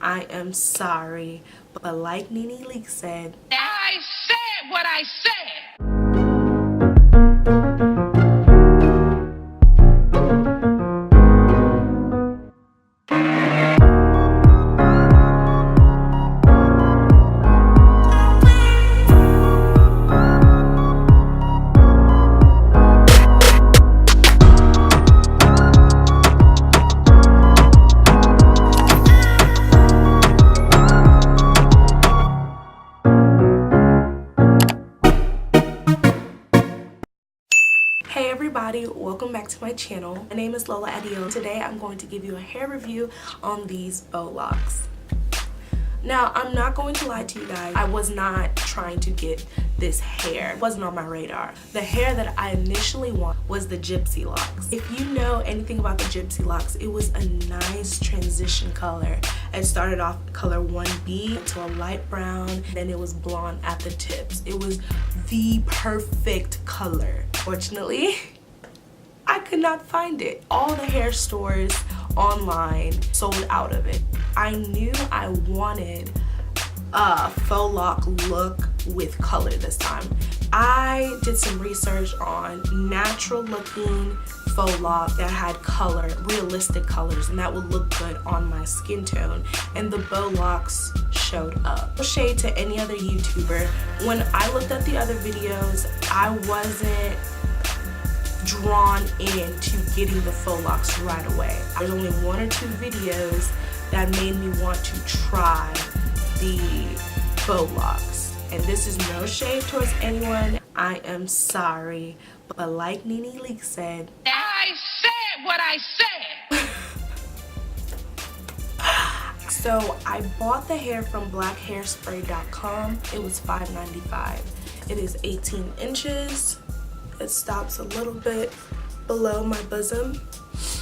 I am sorry, but like Nene Leak said, I said what I said. Hey everybody, welcome back to my channel. My name is Lola Adeola. Today I'm going to give you a hair review on these bow locks. Now, I'm not going to lie to you guys, I was not trying to get this hair. It wasn't on my radar. The hair that I initially wanted was the gypsy locks. If you know anything about the gypsy locks, it was a nice transition color. It started off color 1B to a light brown, then it was blonde at the tips. It was the perfect color. Fortunately, I could not find it. All the hair stores online sold out of it. I knew I wanted a faux lock look with color this time. I did some research on natural looking faux lock that had color, realistic colors, and that would look good on my skin tone, and the Bo Locs showed up. No shade to any other YouTuber. When I looked at the other videos, I wasn't drawn into getting the faux locks right away. There's only one or two videos that made me want to try the faux locks, and this is no shade towards anyone. I am sorry, but like Nene Leak said, I said what I said. So I bought the hair from blackhairspray.com. It was $5.95. It is 18 inches. It stops a little bit below my bosom,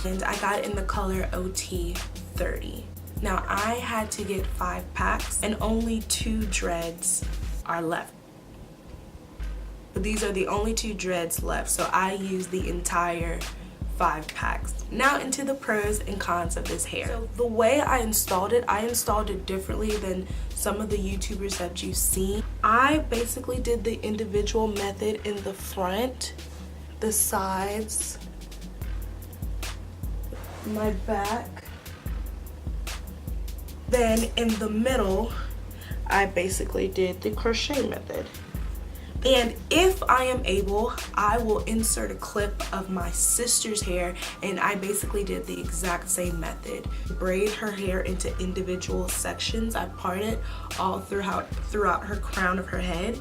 and I got it in the color OT30. Now I had to get 5 packs and only 2 dreads are left. But these are the only 2 dreads left, so I used the entire 5 packs. Now into the pros and cons of this hair. So the way I installed it differently than some of the YouTubers that you've seen. I basically did the individual method in the front, the sides, my back. Then in the middle, I basically did the crochet method. And if I am able, I will insert a clip of my sister's hair, and I basically did the exact same method. Braid her hair into individual sections. I part it all throughout her crown of her head.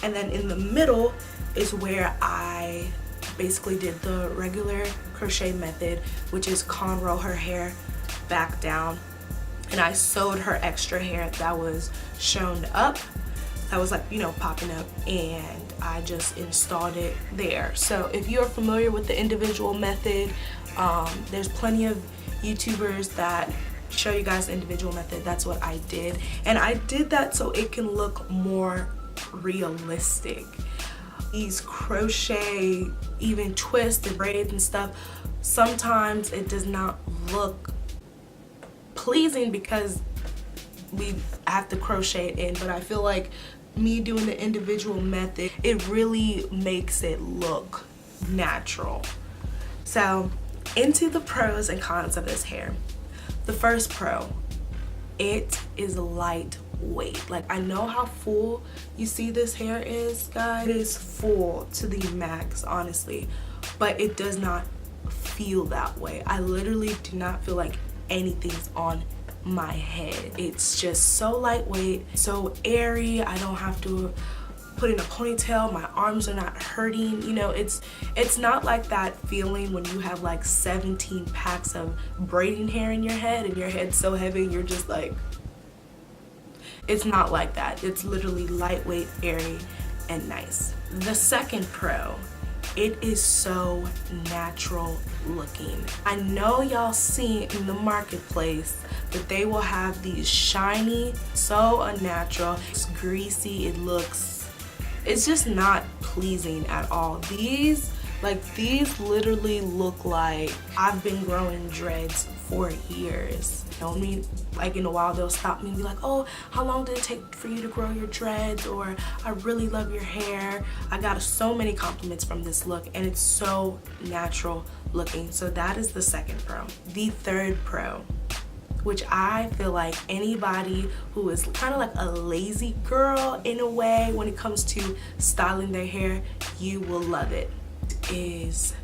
And then in the middle is where I basically did the regular crochet method, which is cornrow her hair back down. And I sewed her extra hair that was shown up, that was like, you know, popping up, and I just installed it there. So if you're familiar with the individual method, there's plenty of YouTubers that show you guys the individual method. That's what I did, and I did that so it can look more realistic. These crochet, even twists and braids and stuff, sometimes it does not look pleasing because we have to crochet it in, but I feel like me doing the individual method, it really makes it look natural. So into the pros and cons of this hair. The first pro, it is lightweight. Like, I know how full you see this hair is, guys. It is full to the max, honestly, but it does not feel that way. I literally do not feel like anything's on my head. It's just so lightweight, so airy. I don't have to put in a ponytail. My arms are not hurting. You know, it's not like that feeling when you have like 17 packs of braiding hair in your head and your head's so heavy and you're just like, it's not like that. It's literally lightweight, airy, and nice. The second pro, it is so natural looking. I know y'all see in the marketplace that they will have these shiny, so unnatural. It's greasy, it's just not pleasing at all. These literally look like I've been growing dreads for years. know me, like in a while they'll stop me and be like, oh, how long did it take for you to grow your dreads? Or I really love your hair. I got so many compliments from this look, and it's so natural looking. So that is the second pro. The third pro, which I feel like anybody who is kind of like a lazy girl in a way when it comes to styling their hair, you will love it, is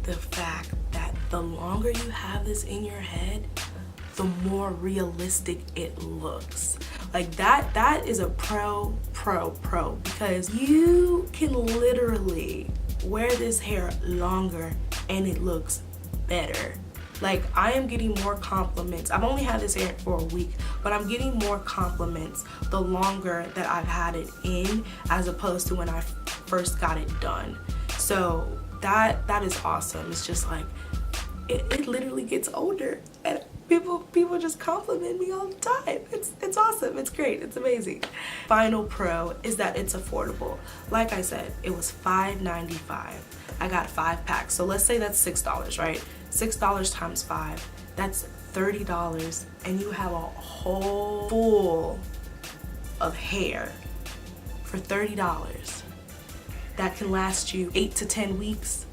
the fact that the longer you have this in your head, the more realistic it looks. Like that is a pro, because you can literally wear this hair longer and it looks better. Like, I am getting more compliments. I've only had this hair for a week, but I'm getting more compliments the longer that I've had it in, as opposed to when I first got it done. So that is awesome. It's just like, it literally gets older, and people just compliment me all the time. It's awesome. It's great. It's amazing. Final pro is that it's affordable. Like I said, it was $5.95. I got 5 packs. So let's say that's $6, right? $6 times 5, that's $30, and you have a whole full of hair for $30 that can last you 8 to 10 weeks.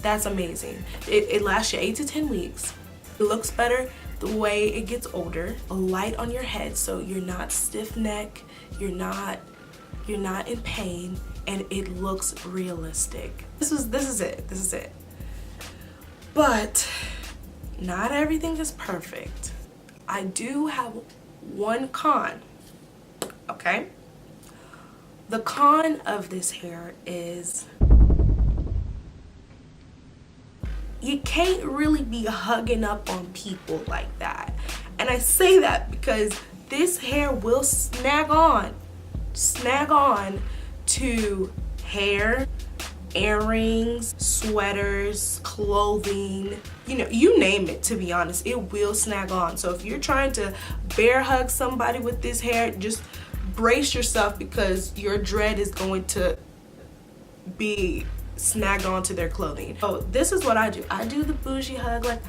That's amazing. It lasts you 8 to 10 weeks. It looks better the way it gets older. Light on your head, so you're not stiff neck, you're not in pain, and it looks realistic. This is it. But not everything is perfect. I do have one con, okay? The con of this hair is you can't really be hugging up on people like that. And I say that because this hair will snag on to hair, earrings, sweaters, clothing, you name it, to be honest, it will snag on. So if you're trying to bear hug somebody with this hair, just brace yourself, because your dread is going to be snagged onto their clothing. So this is what I do. I do the bougie hug, like,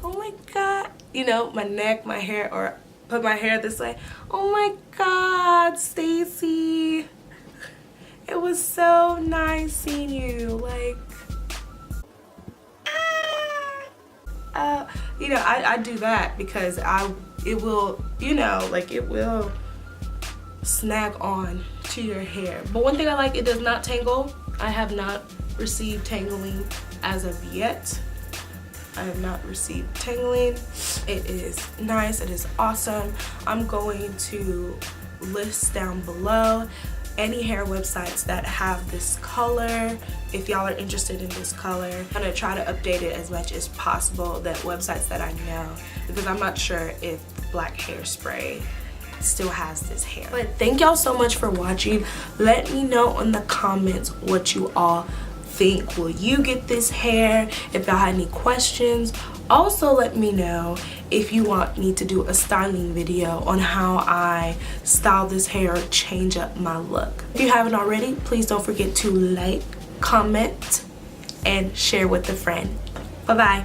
oh my God, my neck, my hair, or put my hair this way. Oh my God, Stacy. It was so nice seeing you, like, I do that because it will snag on to your hair. But one thing I like, it does not tangle. I have not received tangling as of yet. I have not received tangling. It is nice, it is awesome. I'm going to list down below any hair websites that have this color. If y'all are interested in this color, I'm gonna try to update it as much as possible, that websites that I know, because I'm not sure if Black Hairspray still has this hair. But thank y'all so much for watching. Let me know in the comments what you all think. Will you get this hair? If y'all had any questions, also let me know if you want me to do a styling video on how I style this hair or change up my look. If you haven't already, please don't forget to like, comment, and share with a friend. Bye bye.